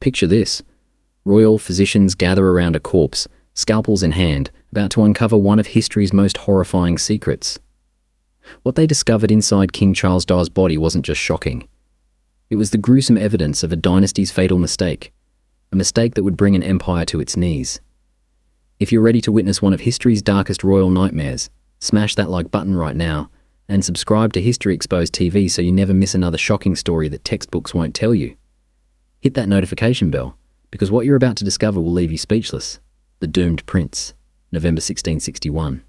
Picture this. Royal physicians gather around a corpse, scalpels in hand, about to uncover one of history's most horrifying secrets. What they discovered inside King Charles I's body wasn't just shocking. It was the gruesome evidence of a dynasty's fatal mistake, a mistake that would bring an empire to its knees. If you're ready to witness one of history's darkest royal nightmares, smash that like button right now, and subscribe to History Exposed TV so you never miss another shocking story that textbooks won't tell you. Hit that notification bell, because what you're about to discover will leave you speechless. The Doomed Prince, November 1661.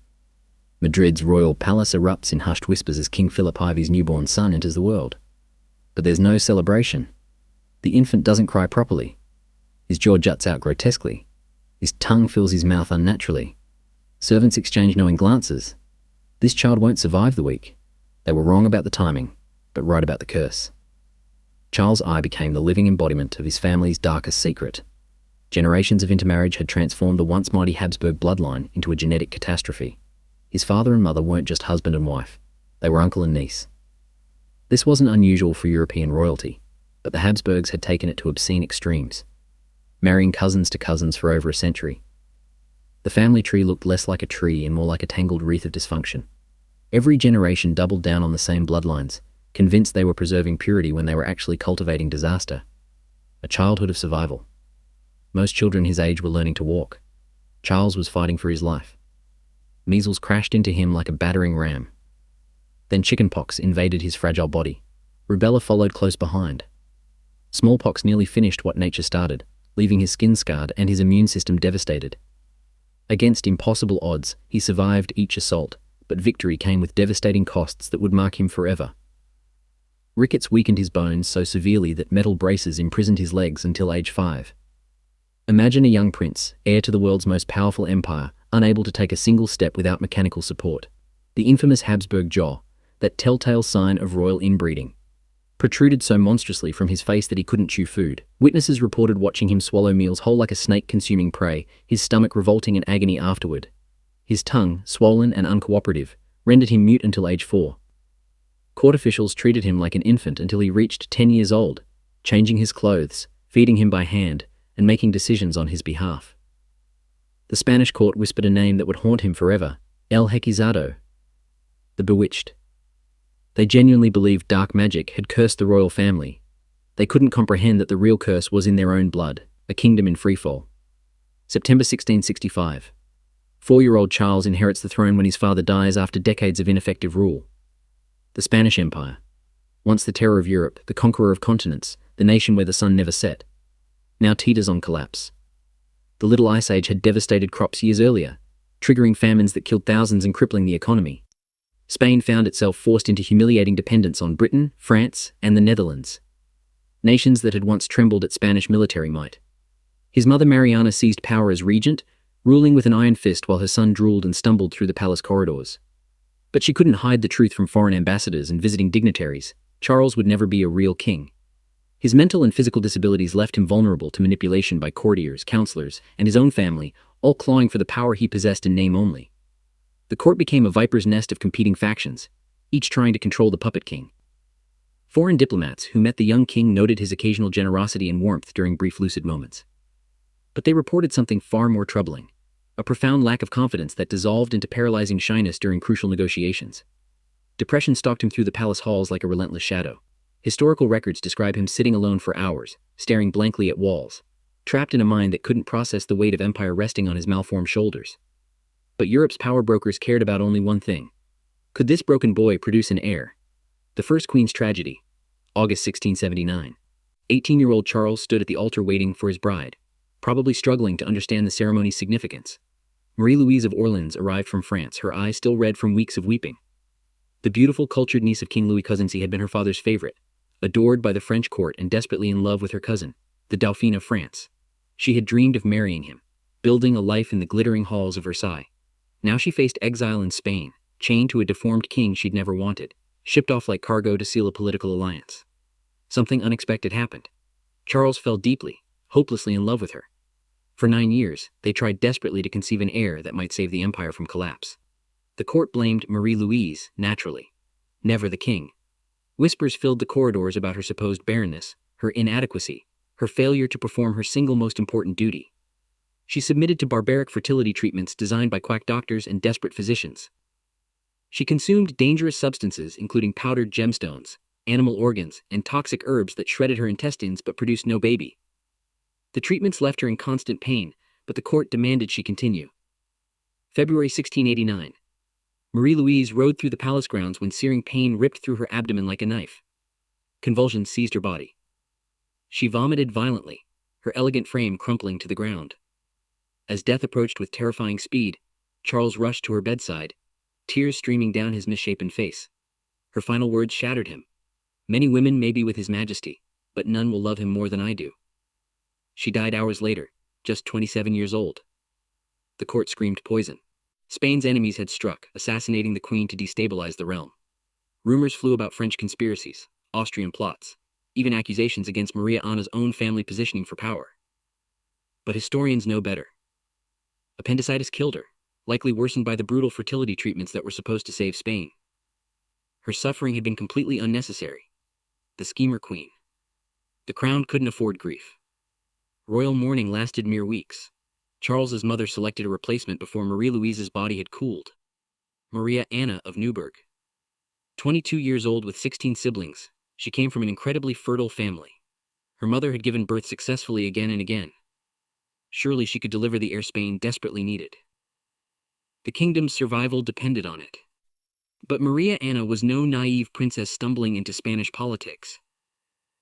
Madrid's royal palace erupts in hushed whispers as King Philip Ivy's newborn son enters the world. But there's no celebration. The infant doesn't cry properly. His jaw juts out grotesquely. His tongue fills his mouth unnaturally. Servants exchange knowing glances. This child won't survive the week. They were wrong about the timing, but right about the curse. Charles I became the living embodiment of his family's darkest secret. Generations of intermarriage had transformed the once mighty Habsburg bloodline into a genetic catastrophe. His father and mother weren't just husband and wife. They were uncle and niece. This wasn't unusual for European royalty, but the Habsburgs had taken it to obscene extremes, marrying cousins to cousins for over a century. The family tree looked less like a tree and more like a tangled wreath of dysfunction. Every generation doubled down on the same bloodlines, convinced they were preserving purity when they were actually cultivating disaster. A childhood of survival. Most children his age were learning to walk. Charles was fighting for his life. Measles crashed into him like a battering ram. Then chickenpox invaded his fragile body. Rubella followed close behind. Smallpox nearly finished what nature started, leaving his skin scarred and his immune system devastated. Against impossible odds, he survived each assault, but victory came with devastating costs that would mark him forever. Rickets weakened his bones so severely that metal braces imprisoned his legs until age 5. Imagine a young prince, heir to the world's most powerful empire, unable to take a single step without mechanical support. The infamous Habsburg jaw, that telltale sign of royal inbreeding, protruded so monstrously from his face that he couldn't chew food. Witnesses reported watching him swallow meals whole like a snake consuming prey, his stomach revolting in agony afterward. His tongue, swollen and uncooperative, rendered him mute until age 4. Court officials treated him like an infant until he reached 10 years old, changing his clothes, feeding him by hand, and making decisions on his behalf. The Spanish court whispered a name that would haunt him forever: El Hechizado, the Bewitched. They genuinely believed dark magic had cursed the royal family. They couldn't comprehend that the real curse was in their own blood, a kingdom in freefall. September 1665. 4-year-old Charles inherits the throne when his father dies after decades of ineffective rule. The Spanish Empire, once the terror of Europe, the conqueror of continents, the nation where the sun never set, now teeters on collapse. The Little Ice Age had devastated crops years earlier, triggering famines that killed thousands and crippling the economy. Spain found itself forced into humiliating dependence on Britain, France, and the Netherlands, nations that had once trembled at Spanish military might. His mother Mariana seized power as regent, ruling with an iron fist while her son drooled and stumbled through the palace corridors. But she couldn't hide the truth from foreign ambassadors and visiting dignitaries. Charles would never be a real king. His mental and physical disabilities left him vulnerable to manipulation by courtiers, counselors, and his own family, all clawing for the power he possessed in name only. The court became a viper's nest of competing factions, each trying to control the puppet king. Foreign diplomats who met the young king noted his occasional generosity and warmth during brief lucid moments. But they reported something far more troubling: a profound lack of confidence that dissolved into paralyzing shyness during crucial negotiations. Depression stalked him through the palace halls like a relentless shadow. Historical records describe him sitting alone for hours, staring blankly at walls, trapped in a mind that couldn't process the weight of empire resting on his malformed shoulders. But Europe's power brokers cared about only one thing. Could this broken boy produce an heir? The First Queen's Tragedy, August 1679. 18-year-old Charles stood at the altar waiting for his bride, probably struggling to understand the ceremony's significance. Marie-Louise of Orleans arrived from France, her eyes still red from weeks of weeping. The beautiful, cultured niece of King Louis Cousincy had been her father's favorite, adored by the French court and desperately in love with her cousin, the Dauphine of France. She had dreamed of marrying him, building a life in the glittering halls of Versailles. Now she faced exile in Spain, chained to a deformed king she'd never wanted, shipped off like cargo to seal a political alliance. Something unexpected happened. Charles fell deeply, hopelessly in love with her. For 9 years, they tried desperately to conceive an heir that might save the empire from collapse. The court blamed Marie-Louise, naturally, never the king. Whispers filled the corridors about her supposed barrenness, her inadequacy, her failure to perform her single most important duty. She submitted to barbaric fertility treatments designed by quack doctors and desperate physicians. She consumed dangerous substances including powdered gemstones, animal organs, and toxic herbs that shredded her intestines but produced no baby. The treatments left her in constant pain, but the court demanded she continue. February 1689. Marie-Louise rode through the palace grounds when searing pain ripped through her abdomen like a knife. Convulsions seized her body. She vomited violently, her elegant frame crumpling to the ground. As death approached with terrifying speed, Charles rushed to her bedside, tears streaming down his misshapen face. Her final words shattered him. "Many women may be with His Majesty, but none will love him more than I do." She died hours later, just 27 years old. The court screamed poison. Spain's enemies had struck, assassinating the queen to destabilize the realm. Rumors flew about French conspiracies, Austrian plots, even accusations against Maria Anna's own family positioning for power. But historians know better. Appendicitis killed her, likely worsened by the brutal fertility treatments that were supposed to save Spain. Her suffering had been completely unnecessary. The schemer queen. The crown couldn't afford grief. Royal mourning lasted mere weeks. Charles's mother selected a replacement before Marie-Louise's body had cooled. Maria Anna of Neuburg. 22 years old with 16 siblings, she came from an incredibly fertile family. Her mother had given birth successfully again and again. Surely she could deliver the heir Spain desperately needed. The kingdom's survival depended on it. But Maria Anna was no naive princess stumbling into Spanish politics.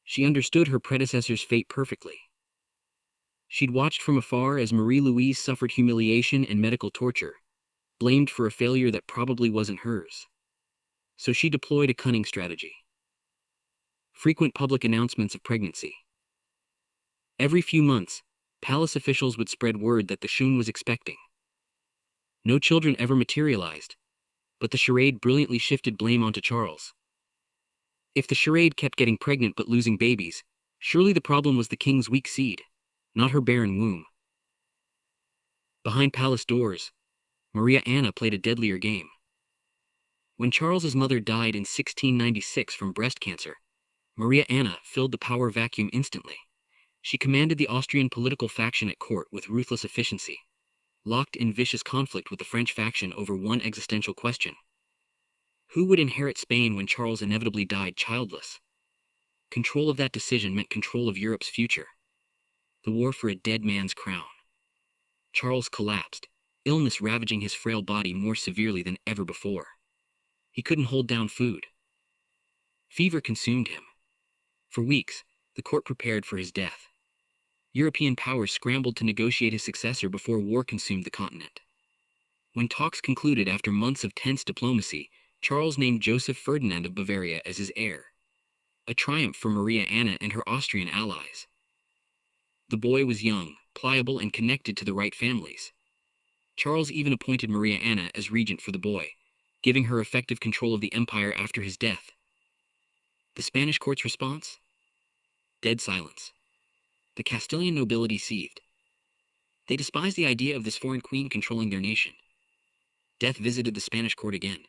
She understood her predecessor's fate perfectly. She'd watched from afar as Marie-Louise suffered humiliation and medical torture, blamed for a failure that probably wasn't hers. So she deployed a cunning strategy. Frequent public announcements of pregnancy. Every few months, palace officials would spread word that the Shun was expecting. No children ever materialized, but the charade brilliantly shifted blame onto Charles. If the charade kept getting pregnant but losing babies, surely the problem was the king's weak seed, not her barren womb. Behind palace doors, Maria Anna played a deadlier game. When Charles's mother died in 1696 from breast cancer, Maria Anna filled the power vacuum instantly. She commanded the Austrian political faction at court with ruthless efficiency, locked in vicious conflict with the French faction over one existential question. Who would inherit Spain when Charles inevitably died childless? Control of that decision meant control of Europe's future. The war for a dead man's crown. Charles collapsed, illness ravaging his frail body more severely than ever before. He couldn't hold down food. Fever consumed him. For weeks, the court prepared for his death. European powers scrambled to negotiate his successor before war consumed the continent. When talks concluded after months of tense diplomacy, Charles named Joseph Ferdinand of Bavaria as his heir. A triumph for Maria Anna and her Austrian allies. The boy was young, pliable, and connected to the right families. Charles even appointed Maria Anna as regent for the boy, giving her effective control of the empire after his death. The Spanish court's response? Dead silence. The Castilian nobility seethed. They despised the idea of this foreign queen controlling their nation. Death visited the Spanish court again.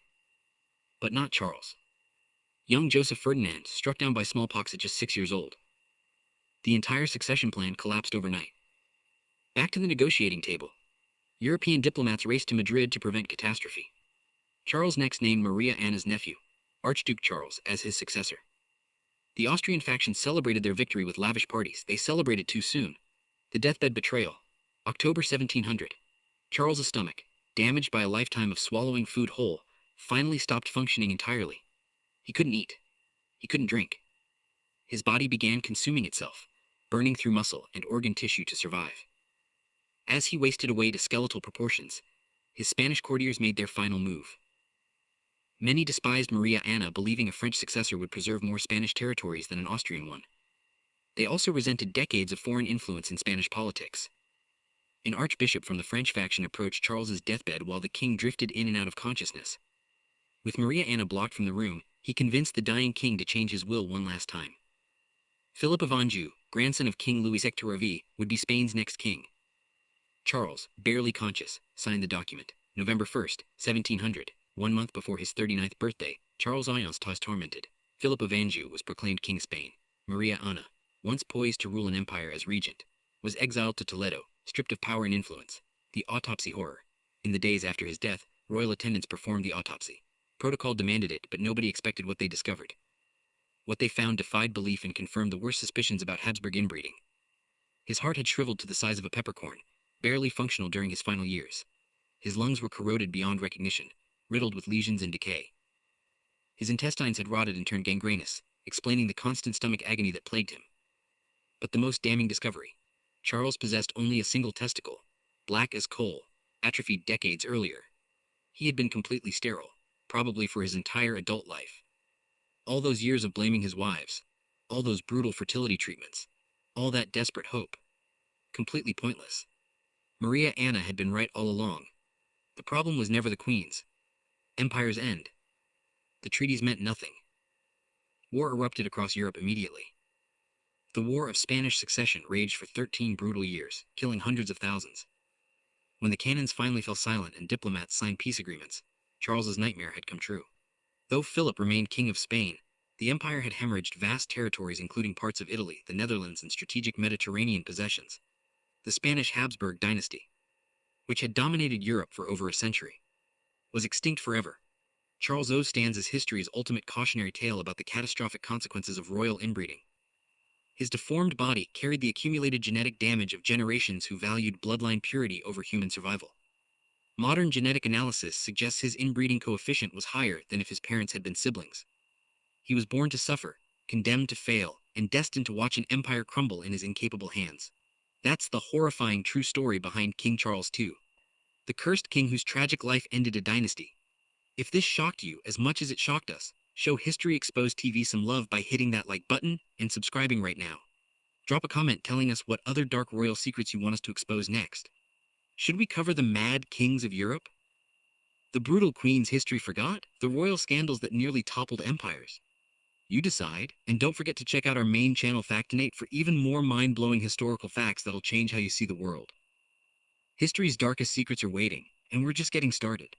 But not Charles. Young Joseph Ferdinand, struck down by smallpox at just 6 years old. The entire succession plan collapsed overnight. Back to the negotiating table. European diplomats raced to Madrid to prevent catastrophe. Charles next named Maria Anna's nephew, Archduke Charles, as his successor. The Austrian faction celebrated their victory with lavish parties. They celebrated too soon. The deathbed betrayal. October 1700. Charles's stomach, damaged by a lifetime of swallowing food whole, finally stopped functioning entirely. He couldn't eat. He couldn't drink. His body began consuming itself, burning through muscle and organ tissue to survive. As he wasted away to skeletal proportions, his Spanish courtiers made their final move. Many despised Maria Anna, believing a French successor would preserve more Spanish territories than an Austrian one. They also resented decades of foreign influence in Spanish politics. An archbishop from the French faction approached Charles's deathbed while the king drifted in and out of consciousness. With Maria Anna blocked from the room, he convinced the dying king to change his will one last time. Philip of Anjou, grandson of King Louis Hector would be Spain's next king. Charles, barely conscious, signed the document. November 1st, 1700, 1 month before his 39th birthday, Charles Ayance tormented. Philip of Anjou was proclaimed King Spain. Maria Anna, once poised to rule an empire as regent, was exiled to Toledo, stripped of power and influence. The autopsy horror. In the days after his death, royal attendants performed the autopsy. Protocol demanded it, but nobody expected what they discovered. What they found defied belief and confirmed the worst suspicions about Habsburg inbreeding. His heart had shriveled to the size of a peppercorn, barely functional during his final years. His lungs were corroded beyond recognition, riddled with lesions and decay. His intestines had rotted and turned gangrenous, explaining the constant stomach agony that plagued him. But the most damning discovery: Charles possessed only a single testicle, black as coal, atrophied decades earlier. He had been completely sterile, probably for his entire adult life. All those years of blaming his wives, all those brutal fertility treatments, all that desperate hope, completely pointless. Maria Anna had been right all along. The problem was never the queens. Empire's end. The treaties meant nothing. War erupted across Europe immediately. The War of Spanish Succession raged for 13 brutal years, killing hundreds of thousands. When the cannons finally fell silent and diplomats signed peace agreements, Charles's nightmare had come true. Though Philip remained king of Spain, the empire had hemorrhaged vast territories including parts of Italy, the Netherlands, and strategic Mediterranean possessions. The Spanish Habsburg Dynasty, which had dominated Europe for over a century, was extinct forever. Charles O stands as history's ultimate cautionary tale about the catastrophic consequences of royal inbreeding. His deformed body carried the accumulated genetic damage of generations who valued bloodline purity over human survival. Modern genetic analysis suggests his inbreeding coefficient was higher than if his parents had been siblings. He was born to suffer, condemned to fail, and destined to watch an empire crumble in his incapable hands. That's the horrifying true story behind King Charles II, the cursed king whose tragic life ended a dynasty. If this shocked you as much as it shocked us, show History Exposed TV some love by hitting that like button and subscribing right now. Drop a comment telling us what other dark royal secrets you want us to expose next. Should we cover the mad kings of Europe? The brutal queens history forgot? The royal scandals that nearly toppled empires? You decide, and don't forget to check out our main channel Factinate for even more mind-blowing historical facts that'll change how you see the world. History's darkest secrets are waiting, and we're just getting started.